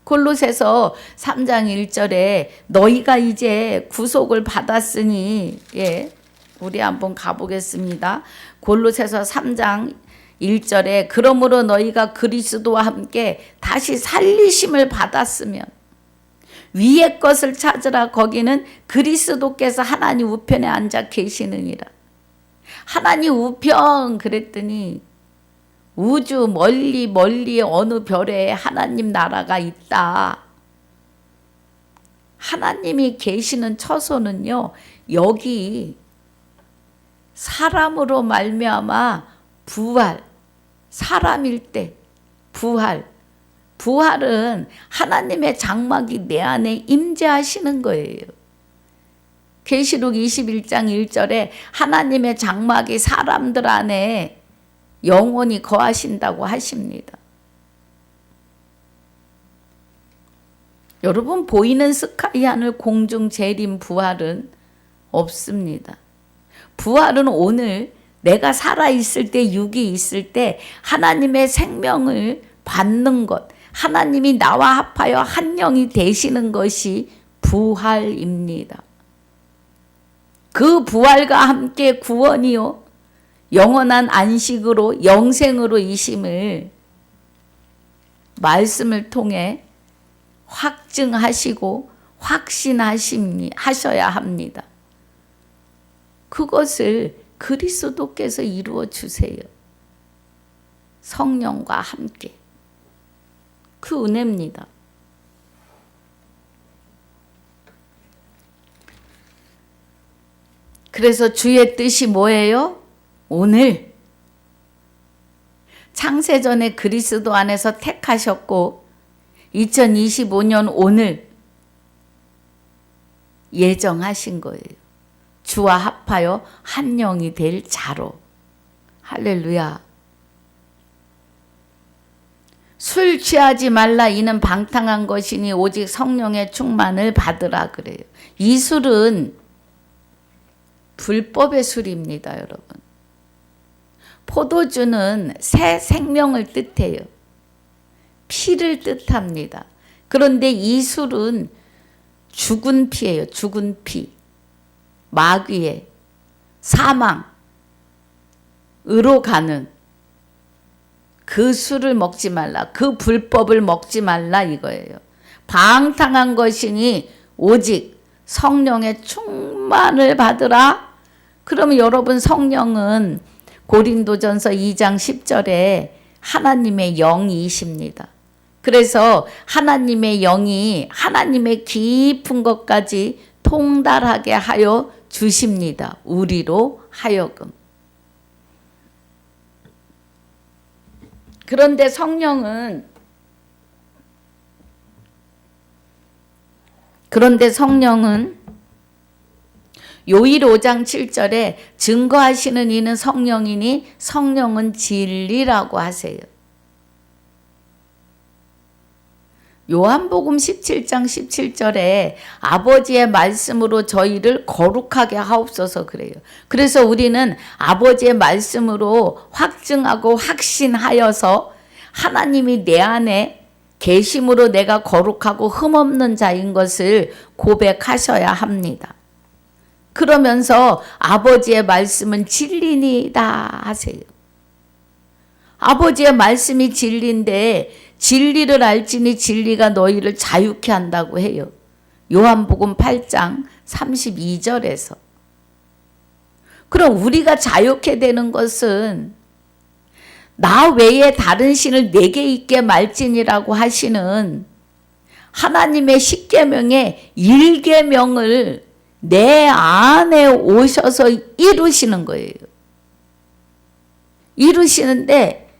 골로새서 3장 1절에 너희가 이제 구속을 받았으니, 예, 우리 한번 가보겠습니다. 골로새서 3장 1절에 그러므로 너희가 그리스도와 함께 다시 살리심을 받았으면 위의 것을 찾으라. 거기는 그리스도께서 하나님 우편에 앉아 계시느니라. 하나님 우편 그랬더니 우주 멀리 멀리 어느 별에 하나님 나라가 있다. 하나님이 계시는 처소는요, 여기 사람으로 말미암아 부활, 사람일 때 부활, 부활은 하나님의 장막이 내 안에 임재하시는 거예요. 계시록 21장 1절에 하나님의 장막이 사람들 안에 영원히 거하신다고 하십니다. 여러분, 보이는 스카이 하늘 공중 재림 부활은 없습니다. 부활은 오늘 내가 살아있을 때, 육이 있을 때 하나님의 생명을 받는 것, 하나님이 나와 합하여 한 영이 되시는 것이 부활입니다. 그 부활과 함께 구원이요, 영원한 안식으로 영생으로 이심을 말씀을 통해 확증하시고 확신하셔야 합니다. 그것을 그리스도께서 이루어 주세요. 성령과 함께. 그 은혜입니다. 그래서 주의 뜻이 뭐예요? 오늘 창세전에 그리스도 안에서 택하셨고 2025년 오늘 예정하신 거예요. 주와 합하여 한 영이 될 자로. 할렐루야. 술 취하지 말라. 이는 방탕한 것이니 오직 성령의 충만을 받으라 그래요. 이 술은 불법의 술입니다, 여러분. 포도주는 새 생명을 뜻해요. 피를 뜻합니다. 그런데 이 술은 죽은 피예요. 죽은 피. 마귀의 사망으로 가는 그 술을 먹지 말라. 그 불법을 먹지 말라 이거예요. 방탕한 것이니 오직 성령의 충만을 받으라. 그러면 여러분 성령은 고린도전서 2장 10절에 하나님의 영이십니다. 그래서 하나님의 영이 하나님의 깊은 것까지 통달하게 하여 주십니다. 우리로 하여금. 그런데 성령은 요일 5장 7절에 증거하시는 이는 성령이니 성령은 진리라고 하세요. 요한복음 17장 17절에 아버지의 말씀으로 저희를 거룩하게 하옵소서 그래요. 그래서 우리는 아버지의 말씀으로 확증하고 확신하여서 하나님이 내 안에 계심으로 내가 거룩하고 흠없는 자인 것을 고백하셔야 합니다. 그러면서 아버지의 말씀은 진리니다 하세요. 아버지의 말씀이 진리인데 진리를 알지니 진리가 너희를 자유케 한다고 해요. 요한복음 8장 32절에서. 그럼 우리가 자유케 되는 것은 나 외에 다른 신을 내게 있게 말지니라고 하시는 하나님의 십계명의 1계명을 내 안에 오셔서 이루시는 거예요. 이루시는데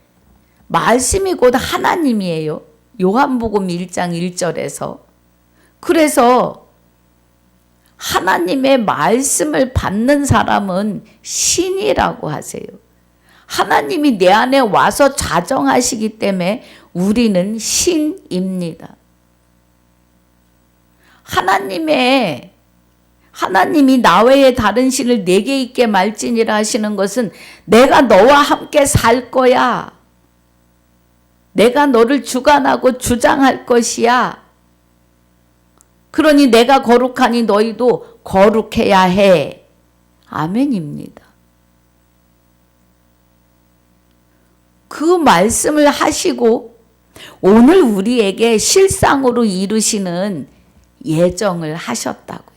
말씀이 곧 하나님이에요. 요한복음 1장 1절에서. 그래서 하나님의 말씀을 받는 사람은 신이라고 하세요. 하나님이 내 안에 와서 자정하시기 때문에 우리는 신입니다. 하나님이 나 외에 다른 신을 내게 있게 말지니라 하시는 것은 내가 너와 함께 살 거야. 내가 너를 주관하고 주장할 것이야. 그러니 내가 거룩하니 너희도 거룩해야 해. 아멘입니다. 그 말씀을 하시고 오늘 우리에게 실상으로 이루시는 예정을 하셨다고요.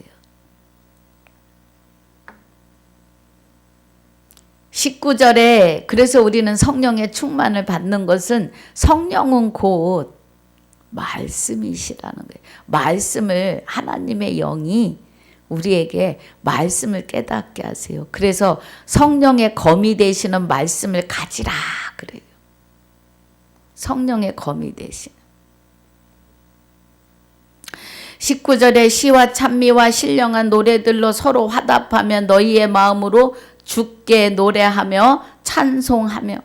19절에 그래서 우리는 성령의 충만을 받는 것은 성령은 곧 말씀이시라는 거예요. 말씀을 하나님의 영이 우리에게 말씀을 깨닫게 하세요. 그래서 성령의 검이 되시는 말씀을 가지라 그래요. 성령의 검이 되시는. 19절에 시와 찬미와 신령한 노래들로 서로 화답하며 너희의 마음으로 주께 노래하며 찬송하며.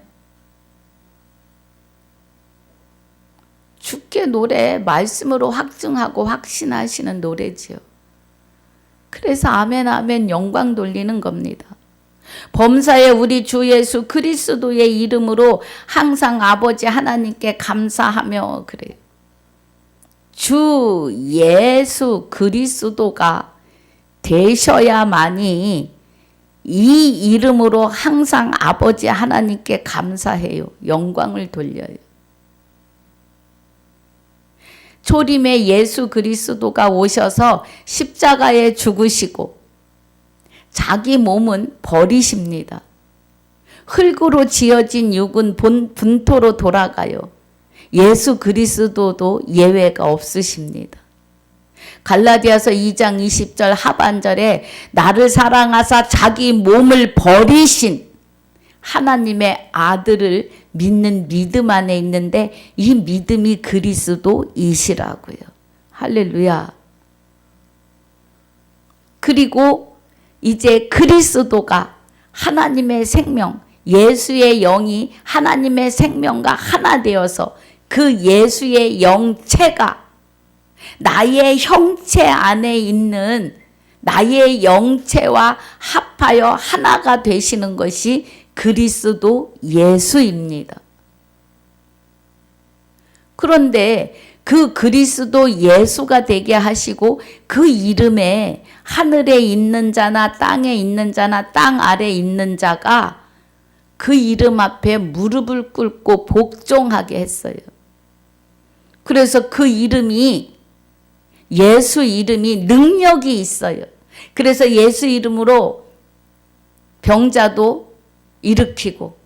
주께 노래 말씀으로 확증하고 확신하시는 노래지요. 그래서 아멘 아멘 영광 돌리는 겁니다. 범사에 우리 주 예수 그리스도의 이름으로 항상 아버지 하나님께 감사하며 그래요. 주 예수 그리스도가 되셔야만이 이 이름으로 항상 아버지 하나님께 감사해요. 영광을 돌려요. 초림의 예수 그리스도가 오셔서 십자가에 죽으시고 자기 몸은 버리십니다. 흙으로 지어진 육은 분토로 돌아가요. 예수 그리스도도 예외가 없으십니다. 갈라디아서 2장 20절 하반절에 나를 사랑하사 자기 몸을 버리신 하나님의 아들을 믿는 믿음 안에 있는데 이 믿음이 그리스도이시라고요. 할렐루야. 그리고 이제 그리스도가 하나님의 생명, 예수의 영이 하나님의 생명과 하나 되어서 그 예수의 영체가 나의 형체 안에 있는 나의 영체와 합하여 하나가 되시는 것이 그리스도 예수입니다. 그런데 그 그리스도 예수가 되게 하시고 그 이름에 하늘에 있는 자나 땅에 있는 자나 땅 아래 있는 자가 그 이름 앞에 무릎을 꿇고 복종하게 했어요. 그래서 그 이름이 예수 이름이 능력이 있어요. 그래서 예수 이름으로 병자도 일으키고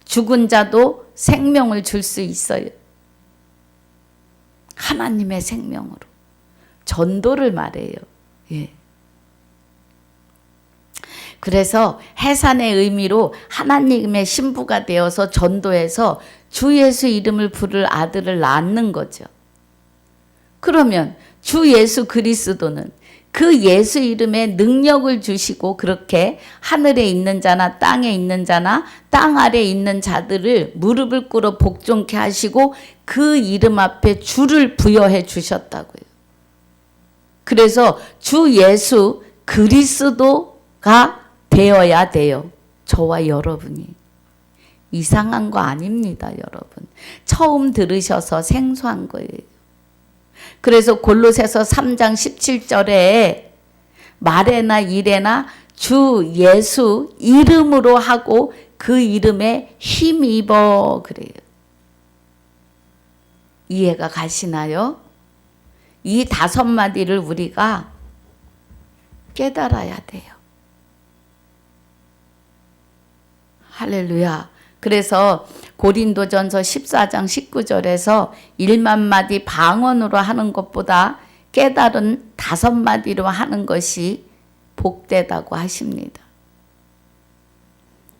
죽은 자도 생명을 줄 수 있어요. 하나님의 생명으로. 전도를 말해요. 예. 그래서 해산의 의미로 하나님의 신부가 되어서 전도해서 주 예수 이름을 부를 아들을 낳는 거죠. 그러면 주 예수 그리스도는 그 예수 이름에 능력을 주시고 그렇게 하늘에 있는 자나 땅에 있는 자나 땅 아래에 있는 자들을 무릎을 꿇어 복종케 하시고 그 이름 앞에 주를 부여해 주셨다고요. 그래서 주 예수 그리스도가 되어야 돼요. 저와 여러분이. 이상한 거 아닙니다, 여러분. 처음 들으셔서 생소한 거예요. 그래서 골로새서 3장 17절에 말에나 일에나 주 예수 이름으로 하고 그 이름에 힘입어 그래요. 이해가 가시나요? 이 5마디를 우리가 깨달아야 돼요. 할렐루야. 그래서 고린도전서 14장 19절에서 1만 마디 방언으로 하는 것보다 깨달은 5마디로 하는 것이 복되다고 하십니다.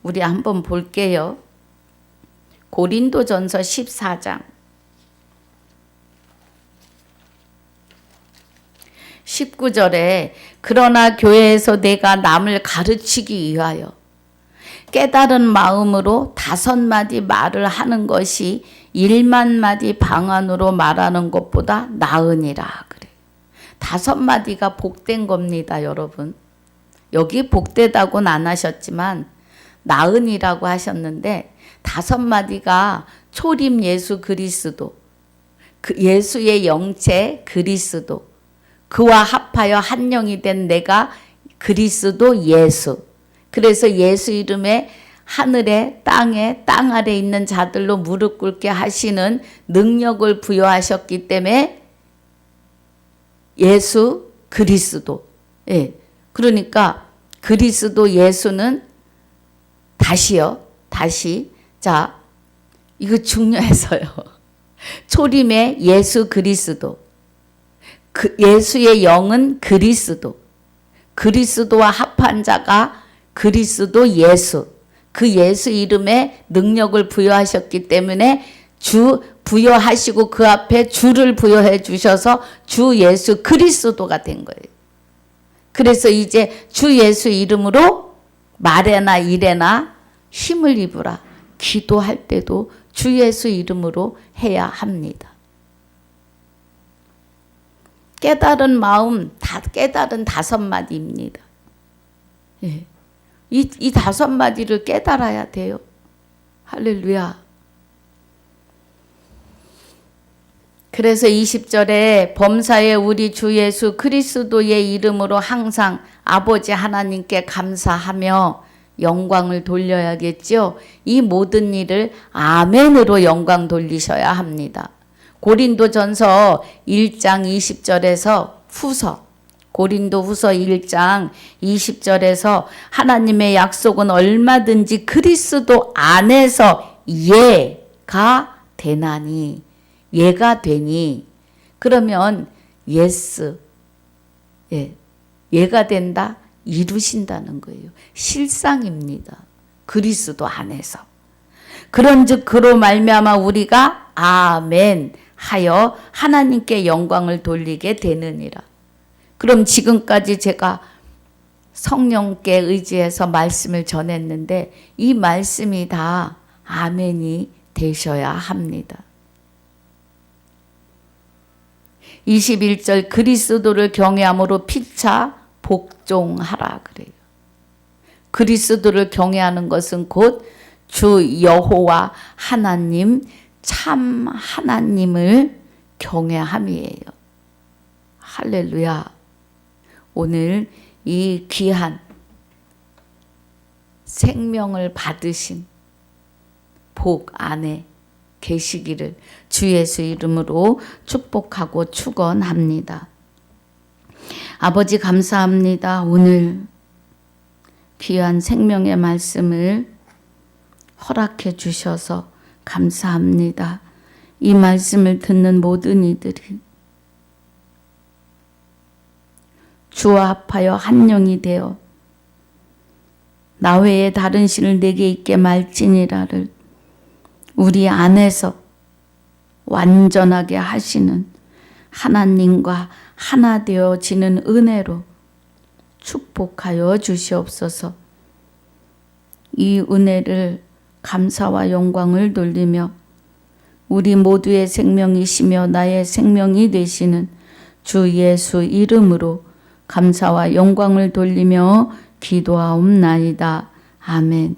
우리 한번 볼게요. 고린도전서 14장 19절에 그러나 교회에서 내가 남을 가르치기 위하여 깨달은 마음으로 5마디 말을 하는 것이 1만 마디 방언으로 말하는 것보다 나으니라 그래. 5마디가 복된 겁니다, 여러분. 여기 복되다고는 안 하셨지만 나으니라고 하셨는데 5마디가 초림 예수 그리스도, 그 예수의 영체 그리스도, 그와 합하여 한 영이 된 내가 그리스도 예수. 그래서 예수 이름에 하늘에 땅에 땅 아래 있는 자들로 무릎 꿇게 하시는 능력을 부여하셨기 때문에 예수 그리스도. 예. 그러니까 그리스도 예수는 다시 자 이거 중요해서요. 초림의 예수 그리스도. 그 예수의 영은 그리스도. 그리스도와 합한 자가 그리스도 예수. 그 예수 이름에 능력을 부여하셨기 때문에 주 부여하시고 그 앞에 주를 부여해 주셔서 주 예수 그리스도가 된 거예요. 그래서 이제 주 예수 이름으로 말에나 일에나 힘을 입으라. 기도할 때도 주 예수 이름으로 해야 합니다. 깨달은 마음, 다 깨달은 5마디입니다. 예. 이 5마디를 깨달아야 돼요. 할렐루야. 그래서 20절에 범사에 우리 주 예수 그리스도의 이름으로 항상 아버지 하나님께 감사하며 영광을 돌려야겠죠. 이 모든 일을 아멘으로 영광 돌리셔야 합니다. 고린도전서 1장 20절에서 후서 고린도후서 1장 20절에서 하나님의 약속은 얼마든지 그리스도 안에서 예가 되나니 예가 되니 그러면 예스 예가 된다 이루신다는 거예요. 실상입니다. 그리스도 안에서. 그런즉 그로 말미암아 우리가 아멘 하여 하나님께 영광을 돌리게 되느니라. 그럼 지금까지 제가 성령께 의지해서 말씀을 전했는데 이 말씀이 다 아멘이 되셔야 합니다. 21절 그리스도를 경외함으로 피차 복종하라 그래요. 그리스도를 경외하는 것은 곧 주 여호와 하나님 참 하나님을 경외함이에요. 할렐루야. 오늘 이 귀한 생명을 받으신 복 안에 계시기를 주 예수 이름으로 축복하고 축원합니다. 아버지 감사합니다. 오늘 귀한 생명의 말씀을 허락해 주셔서 감사합니다. 이 말씀을 듣는 모든 이들이 주와 합하여 한 영이 되어 나 외에 다른 신을 내게 있게 말지니라를 우리 안에서 완전하게 하시는 하나님과 하나 되어지는 은혜로 축복하여 주시옵소서. 이 은혜를 감사와 영광을 돌리며 우리 모두의 생명이시며 나의 생명이 되시는 주 예수 이름으로 감사와 영광을 돌리며 기도하옵나이다. 아멘.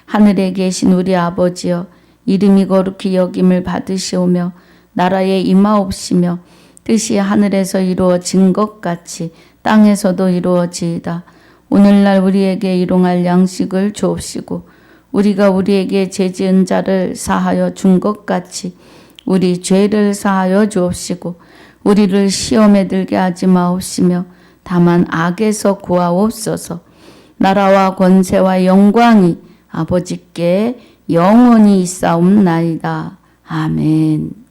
하늘에 계신 우리 아버지여 이름이 거룩히 여김을 받으시오며 나라에 임하옵시며 뜻이 하늘에서 이루어진 것 같이 땅에서도 이루어지이다. 오늘날 우리에게 일용할 양식을 주옵시고 우리가 우리에게 죄지은 자를 사하여 준 것 같이 우리 죄를 사하여 주옵시고 우리를 시험에 들게 하지 마옵시며 다만 악에서 구하옵소서. 나라와 권세와 영광이 아버지께 영원히 있사옵나이다. 아멘.